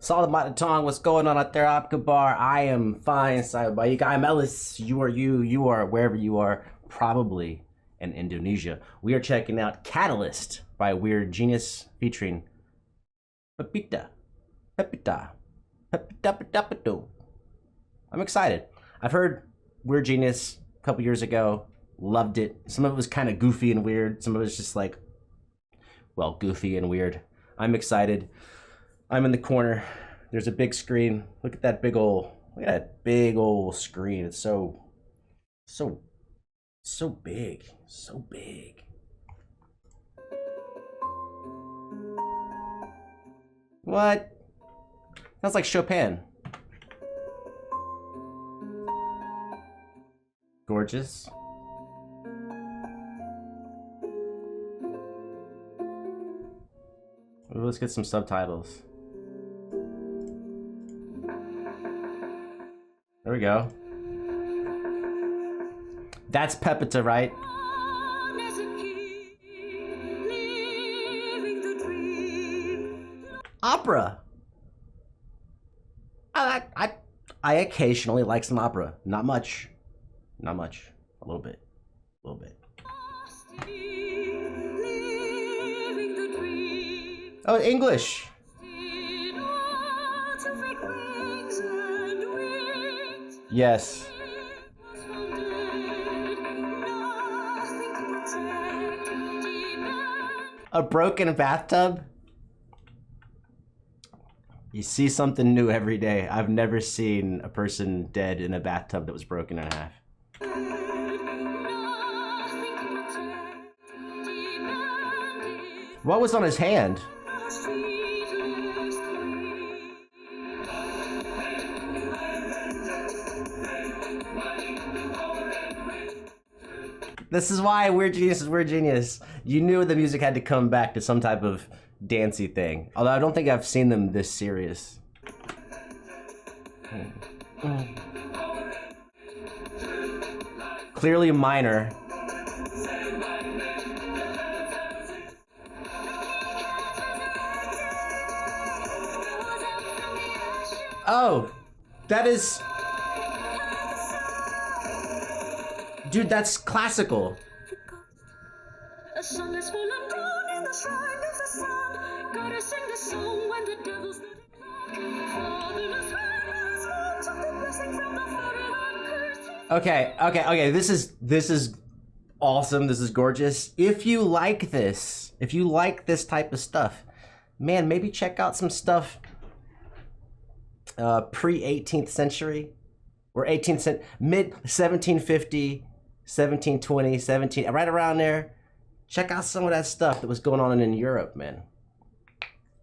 Solid Matatong, what's going on out there, Apkabar? I am fine, Sayabay. I'm Ellis. You are you are wherever you are, probably in Indonesia. We are checking out Catalyst by Weird Genius featuring Pepita. Pepita. Pepita. I'm excited. I've heard Weird Genius a couple years ago. Loved it. Some of it was kind of goofy and weird. Some of it was just like, well, goofy and weird. I'm excited. I'm in the corner. There's a big screen. Look at that big old screen. It's so big. So big. What? Sounds like Chopin. Gorgeous. Ooh, let's get some subtitles. There we go. That's Pepita, right? Opera. I occasionally like some opera. Not much. Not much. A little bit. A little bit. Oh, English. Yes. A broken bathtub? You see something new every day. I've never seen a person dead in a bathtub that was broken in half. What was on his hand? This is why Weird Genius is Weird Genius. You knew the music had to come back to some type of dancey thing. Although I don't think I've seen them this serious. Clearly minor. Oh, that is... Dude, that's classical. Okay, this is awesome. This is gorgeous. If you like this type of stuff, man, maybe check out some stuff pre-18th century or 18th century, mid 1750, 1720, 17, right around there. Check out some of that stuff that was going on in Europe, man.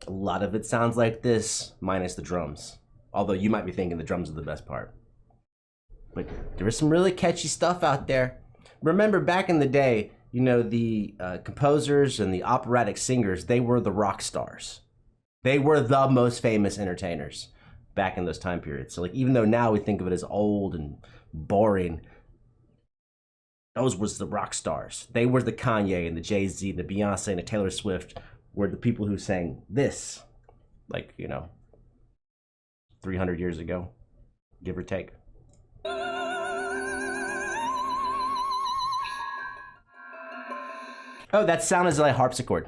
A lot of it sounds like this, minus the drums. Although you might be thinking the drums are the best part. But there is some really catchy stuff out there. Remember back in the day, you know, the composers and the operatic singers, they were the rock stars. They were the most famous entertainers back in those time periods. So like, even though now we think of it as old and boring, those was the rock stars. They were the Kanye and the Jay-Z and the Beyonce and the Taylor Swift were the people who sang this, like, you know, 300 years ago, give or take. Oh, that sound is like a harpsichord.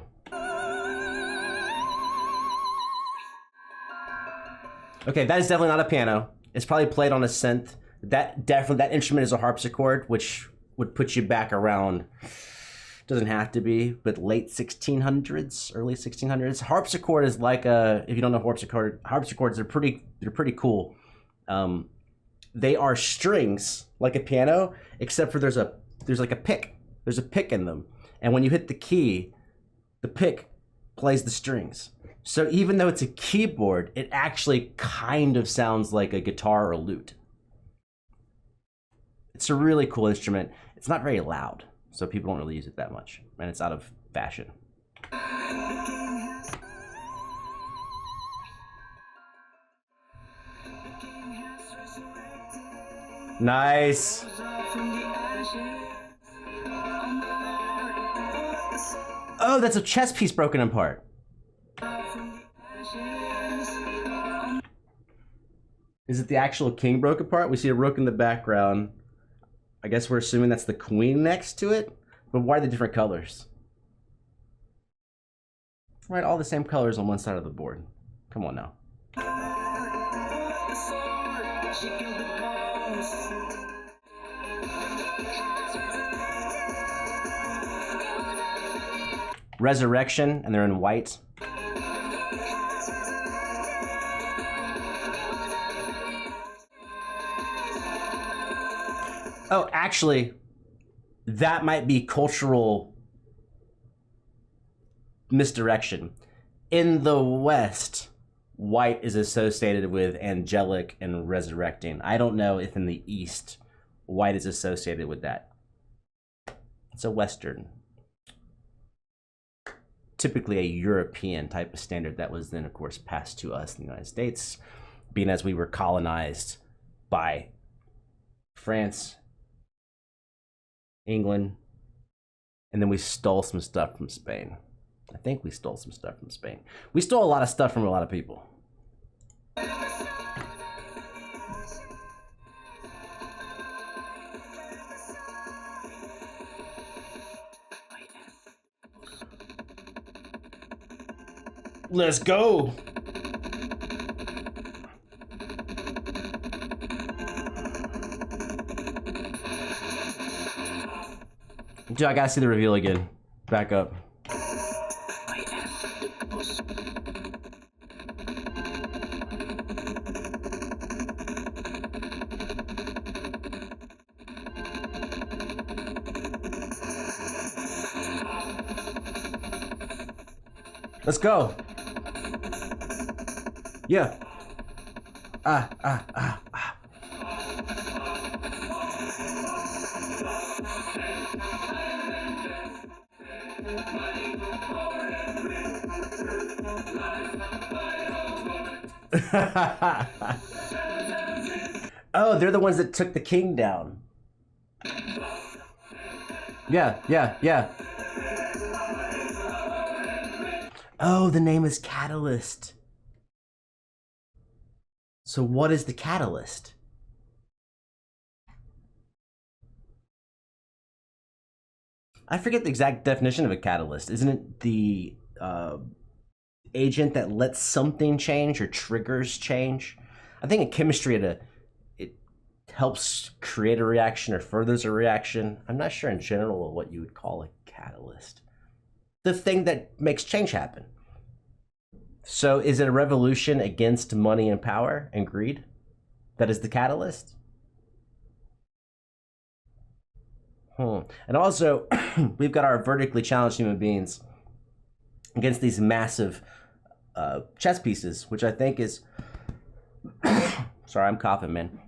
Okay, that is definitely not a piano. It's probably played on a synth. That instrument is a harpsichord, which would put you back around, doesn't have to be, but late 1600s, early 1600s. Harpsichord is like a, if you don't know harpsichords are pretty cool. They are strings like a piano, except for there's like a pick. There's a pick in them. And when you hit the key, the pick plays the strings. So even though it's a keyboard, it actually kind of sounds like a guitar or a lute. It's a really cool instrument. It's not very loud, so people don't really use it that much, and it's out of fashion. Nice. Oh, that's a chess piece broken apart. Is it the actual king broke apart? We see a rook in the background. I guess we're assuming that's the queen next to it. But why the different colors? Right, all the same colors on one side of the board. Come on now. Resurrection, and they're in white. Oh, actually, that might be cultural misdirection. In the West, white is associated with angelic and resurrecting. I don't know if in the East, white is associated with that. It's a Western, typically a European type of standard that was then, of course, passed to us in the United States, being as we were colonized by France, England, and then we stole some stuff from Spain. I think we stole some stuff from Spain. We stole a lot of stuff from a lot of people. Let's go. Dude, I gotta see the reveal again. Back up. Let's go. Yeah. Ah. Oh, they're the ones that took the king down. Yeah. Oh, the name is Catalyst. So what is the catalyst? I forget the exact definition of a catalyst. Isn't it the agent that lets something change or triggers change? I think in chemistry it helps create a reaction or furthers a reaction. I'm not sure in general what you would call a catalyst. The thing that makes change happen. So is it a revolution against money and power and greed that is the catalyst? And also, we've got our vertically challenged human beings against these massive chess pieces, which I think is... Sorry, I'm coughing, man.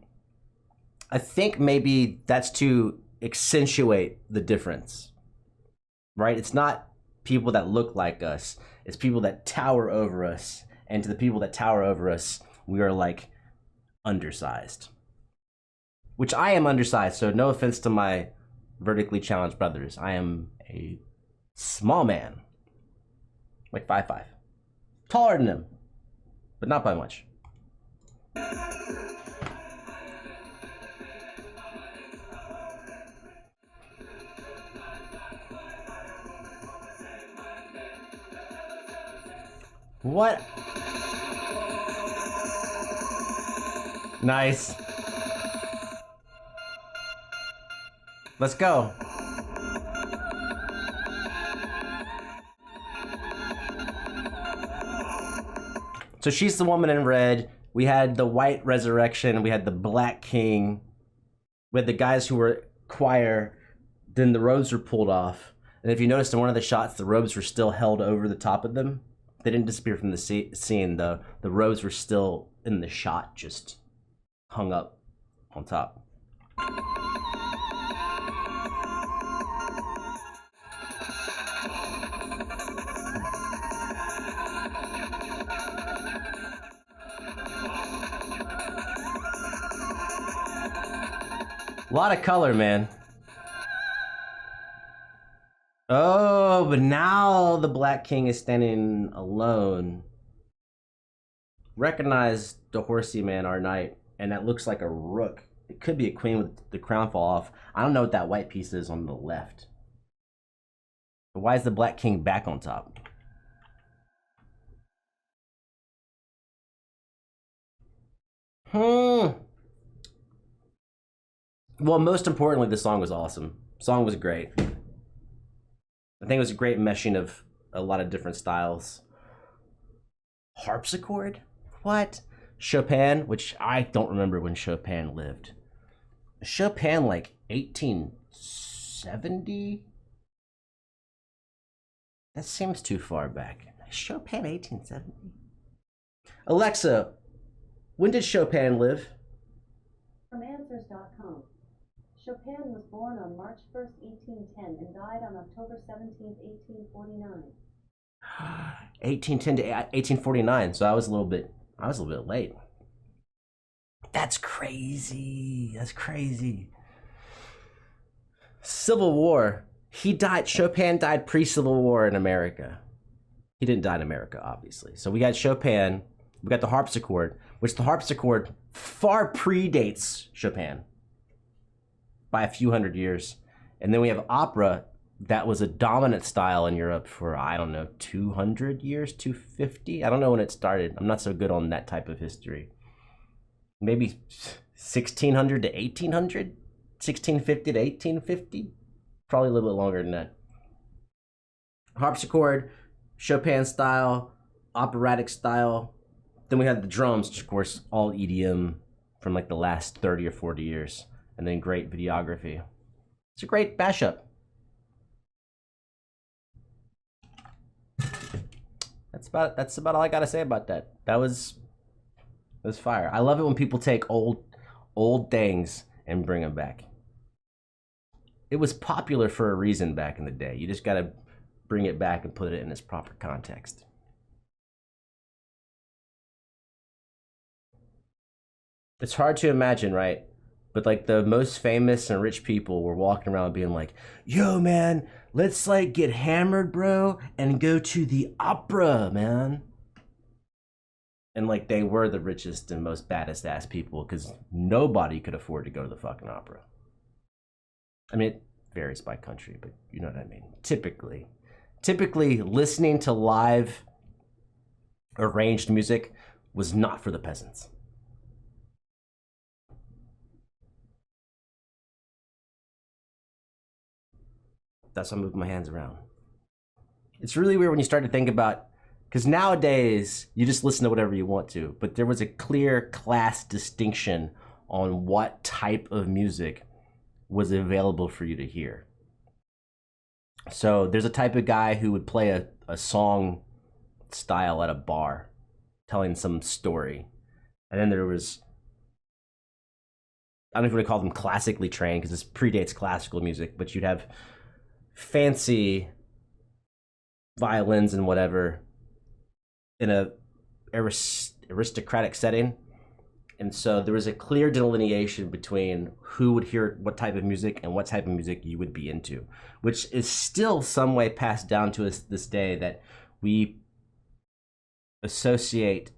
I think maybe that's to accentuate the difference, right? It's not people that look like us. It's people that tower over us. And to the people that tower over us, we are like undersized. Which I am undersized, so no offense to my vertically challenged brothers. I am a small man. Like 5'5". Taller than them, but not by much. What? Nice. Let's go. So she's the woman in red. We had the white resurrection. We had the black king. We had the guys who were choir. Then the robes were pulled off. And if you noticed in one of the shots, the robes were still held over the top of them. They didn't disappear from the scene. The robes were still in the shot, just hung up on top. A lot of color, man. Oh, but now the Black King is standing alone. Recognize the horsey man, our knight. and that looks like a rook. It could be a queen with the crown fall off. I don't know what that white piece is on the left. But why is the black king back on top? Well, most importantly, the song was awesome. Song was great. I think it was a great meshing of a lot of different styles. Harpsichord? What? Chopin, which I don't remember when Chopin lived. Chopin, like 1870? That seems too far back. Chopin, 1870? Alexa, when did Chopin live? From Answers.com. Chopin was born on March 1st, 1810 and died on October 17th, 1849. 1810 to 1849, so I was a little bit late. That's crazy. That's crazy. Civil War. Chopin died pre-Civil War in America. He didn't die in America, obviously. So we got Chopin, we got the harpsichord, which the harpsichord far predates Chopin by a few hundred years. And then we have opera that was a dominant style in Europe for, I don't know, 200 years, 250? I don't know when it started. I'm not so good on that type of history. Maybe 1600 to 1800? 1650 to 1850? Probably a little bit longer than that. Harpsichord, Chopin style, operatic style. Then we had the drums, which of course all EDM from like the last 30 or 40 years. And then great videography. It's a great mashup. That's about all I gotta say about that. That was fire. I love it when people take old things and bring them back. It was popular for a reason back in the day. You just gotta bring it back and put it in its proper context. It's hard to imagine, right? But like the most famous and rich people were walking around being like, yo man, let's like get hammered, bro, and go to the opera, man. And like they were the richest and most baddest ass people because nobody could afford to go to the fucking opera. I mean, it varies by country, but you know what I mean. Typically listening to live arranged music was not for the peasants. That's why I'm moving my hands around. It's really weird when you start to think about, because nowadays you just listen to whatever you want to, but there was a clear class distinction on what type of music was available for you to hear. So there's a type of guy who would play a song style at a bar, telling some story. And then there was, I don't know if you want to call them classically trained, because this predates classical music, but you'd have fancy violins and whatever in a aristocratic setting. And so there was a clear delineation between who would hear what type of music and what type of music you would be into, which is still some way passed down to us this day, that we associate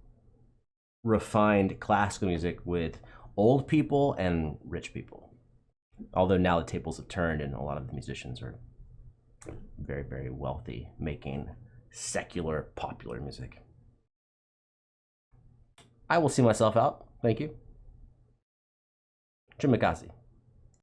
refined classical music with old people and rich people. Although now the tables have turned and a lot of the musicians are very, very wealthy, making secular, popular music. I will see myself out. Thank you. Trimikasi.